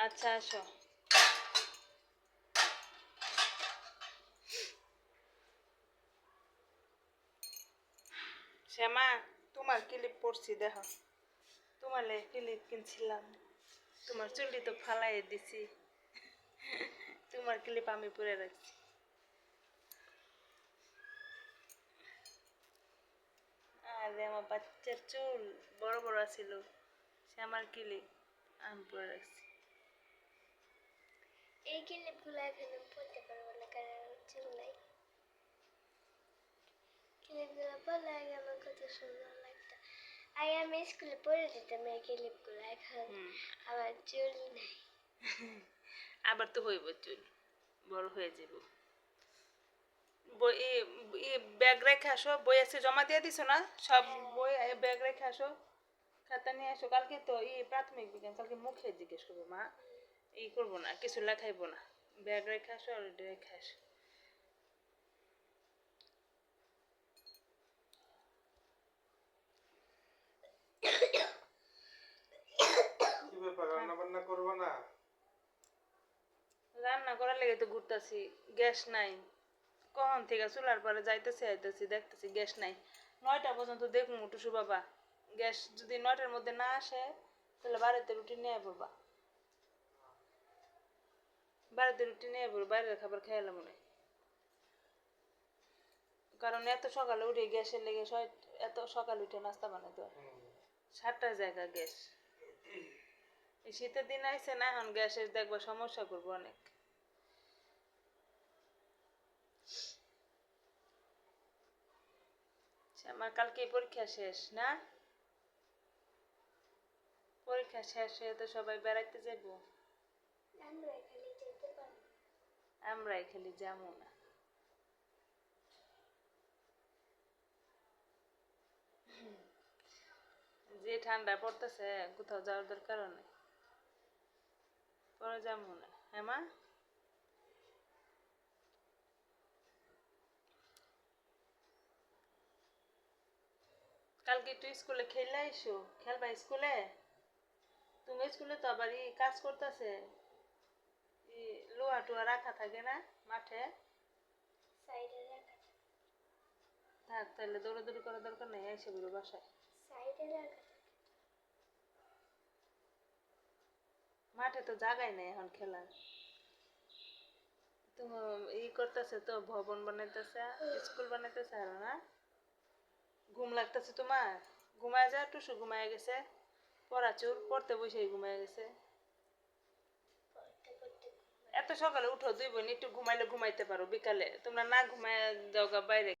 আচ্ছা আসো। শ্যামা, তোমার ক্লিপ পরছি দেখো। তোমার ক্লিপ কিনছিলাম, তোমার চুলটি তো ফালাই দিছি, তোমার ক্লিপ আমি পরে রাখছি। আরে আমার বাচ্চার চুল বড় বড় ছিল, সে আমার ক্লিপ আমি পরে রাখছি। এই ক্লিপগুলো এখন পরতে পারবো না, কারণ চুল নাই। ক্লিপগুলো পরলে আগে আমার কত সুন্দর লাগতো। আগে আমি স্কুলে পরে দিতাম এই ক্লিপগুলো, এখন আমার চুল নাই। আবার তো হইব, চুল বড় হয়ে যাব। বই ব্যাগ রেখে আসো, বই আছে জমা দিয়ে দিছো না সব? বই ব্যাগ রেখে আসো, খাতা নিয়ে আসো। কালকে তো প্রাথমিক বিজ্ঞান, কালকে মুখে জিজ্ঞেস করবো মা, করবো না, কিছু লেখাইবো না। ব্যাগ রেখে আসো আর রেখে আসো। রান্না করার লেগে তো ঘুরতেছি, গ্যাস নাই। কখন থেকে চুলার পরে যাইতেছি আইতেছি, দেখতেছি গ্যাস নাই। 9টা পর্যন্ত দেখুন টুসু বাবা, গ্যাস যদি 9টার মধ্যে না আসে তাহলে বাড়িতে রুটি নিয়ে পড়বা। বাড়িতে রুটি নিয়ে পড়বো, বাইরের খাবার খেয়ালাম মনে। কারণ এত সকালে উঠে গ্যাসের লেগে এত সকালে উঠে নাস্তা বানাইতে হয়। 7টার জায়গা গ্যাস। এই শীতের দিন আইসে না, এখন গ্যাসের দেখবা সমস্যা করবো অনেক। আমার কালকে পরীক্ষা শেষ না? পরীক্ষা শেষ হয়ে তো সবাই বেড়াইতে যাবো। আমরাই খালি যাবো না। যে ঠান্ডা পড়তেছে, কোথাও যাওয়ার দরকার নেই। পরে যাবো না, হ্যাঁ মা? কালকে একটু স্কুলে খেলে আইসো, খেলবা স্কুলে? তুমি স্কুলে তো আবার কাজ করতেছে, লোহা টোহা রাখা থাকে না মাঠে? থাক, তাহলে দৌড়াদৌড়ি করার দরকার নেই, এসে বলো বাসায়। মাঠে তো জায়গাই নেই এখন খেলার। তুমি করতেছে তো, ভবন বানাইতেছে, স্কুল বানাইতেছে আর না? ঘুম লাগতেছে তোমার? ঘুমায় যা, টুসু ঘুমায় গেছে, পড়া চুর পড়তে বসে ঘুমায় গেছে। এত সকালে উঠো, 2 বোন একটু ঘুমাইলে ঘুমাইতে পারো, বিকালে তোমরা না ঘুমায় যাও বাইরে।